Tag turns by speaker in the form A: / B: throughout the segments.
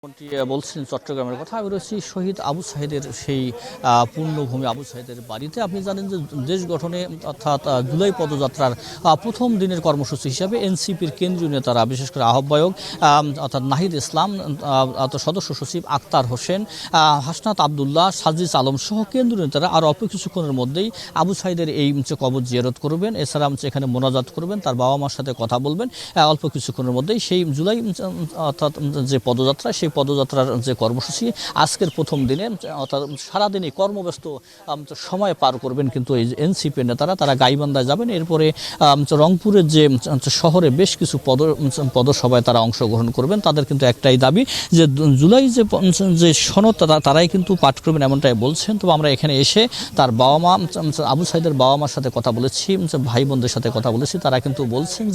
A: মন্ত্রী বলছিলেন চট্টগ্রামের কথা। আমি রয়েছি শহীদ আবু সাঈদের সেই পূর্ণভূমি আবু সাঈদের বাড়িতে। আপনি জানেন যে দেশ গঠনে অর্থাৎ জুলাই পদযাত্রার প্রথম দিনের কর্মসূচি হিসাবে এনসিপির কেন্দ্রীয় নেতারা, বিশেষ করে আহ্বায়ক অর্থাৎ নাহিদ ইসলাম, সদস্য সচিব আক্তার হোসেন, হাসনাত আবদুল্লাহ, সাজিস আলম সহ কেন্দ্রীয় নেতারা আর অল্প কিছুক্ষণের মধ্যেই আবু সাঈদের এই কবর জিয়ারত করবেন। এছাড়া এখানে মোনাজাত করবেন, তার বাবা মার সাথে কথা বলবেন। অল্প কিছুক্ষণের মধ্যেই সেই জুলাই অর্থাৎ যে পদযাত্রা, সেই পদযাত্রার যে কর্মসূচি আজকের প্রথম দিনে অর্থাৎ সারাদিনই কর্মব্যস্ত সময় পার করবেন কিন্তু এই এনসিপির নেতারা। তারা গাইবান্ধায় যাবেন, এরপরে রংপুরের যে শহরে বেশ কিছু পদসভায় তারা অংশগ্রহণ করবেন। তাদের কিন্তু একটাই দাবি যে জুলাই যে সনদ তারাই কিন্তু পাঠ করবেন, এমনটাই বলছেন। তো আমরা এখানে এসে তার বাবা মা, আবু সাঈদের বাবা মার সাথে কথা বলেছি, ভাই বোনদের সাথে কথা বলেছি। তারা কিন্তু বলছেন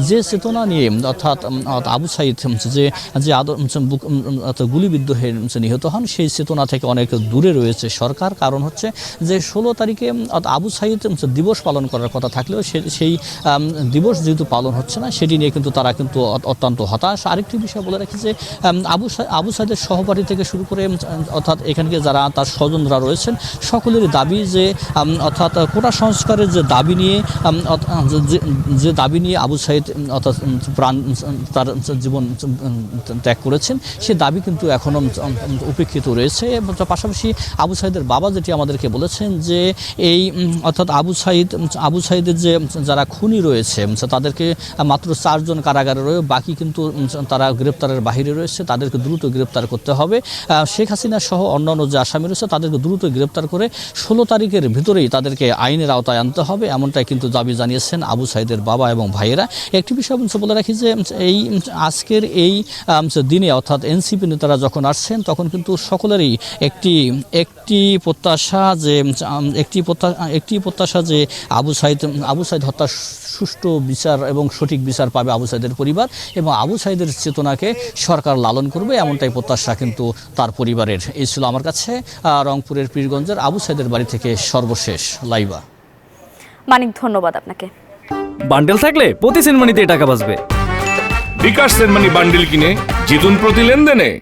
A: যে চেতনা নিয়ে অর্থাৎ আবু সাঈদ যে গুলিবিদ্ধ হয়ে নিহত হন, সেই চেতনা থেকে অনেক দূরে রয়েছে সরকার। কারণ হচ্ছে যে 16 তারিখে আবু সাঈদ দিবস পালন করার কথা থাকলেও সেই দিবস যেহেতু পালন হচ্ছে না, সেটি নিয়ে কিন্তু তারা কিন্তু অত্যন্ত হতাশ। আরেকটি বিষয় বলে রাখি যে আবু সাঈদের সহপাঠী থেকে শুরু করে অর্থাৎ এখানকে যারা তার স্বজনরা রয়েছেন, সকলেরই দাবি যে অর্থাৎ কোটা সংস্কারের যে দাবি নিয়ে আবু সাঈদ অর্থাৎ তার জীবন ত্যাগ করেছেন, সে দাবি কিন্তু এখনও উপেক্ষিত রয়েছে। পাশাপাশি আবু সাঈদের বাবা যেটি আমাদেরকে বলেছেন যে এই অর্থাৎ আবু সাঈদের যে যারা খুনি রয়েছে তাদেরকে মাত্র 4 জন কারাগারে রয়ে, বাকি কিন্তু তারা গ্রেপ্তারের বাহিরে রয়েছে। তাদেরকে দ্রুত গ্রেপ্তার করতে হবে। শেখ হাসিনা সহ অন্যান্য যে আসামি রয়েছে তাদেরকে দ্রুত গ্রেপ্তার করে 16 তারিখের ভিতরেই তাদেরকে আইনের আওতায় আনতে হবে, এমনটাই কিন্তু দাবি জানিয়েছেন আবু সাঈদের বাবা এবং ভাইয়েরা। একটি বিষয় বলে রাখি যে এই আজকের এই দিনে অর্থাৎ এনসিপি নেতারা যখন আসছেন, তখন কিন্তু সকলেরই একটি প্রত্যাশা যে আবু সাঈদ হত্যার সুষ্ঠু বিচার এবং সঠিক বিচার পাবে আবু সাঈদের পরিবার, এবং আবু সাঈদের চেতনাকে সরকার লালন করবে, এমনটাই প্রত্যাশা কিন্তু তার পরিবারের। এই ছিল আমার কাছে রংপুরের পীরগঞ্জের আবু সাঈদের বাড়ি থেকে সর্বশেষ লাইভা।
B: মানিক, ধন্যবাদ আপনাকে।
C: বান্ডেল থাকলে প্রতি সেনমানিতে টাকা বাঁচবে।
D: বিকাশ সেনমানি বান্ডেল কিনে জিতুন প্রতি লেনদেনে।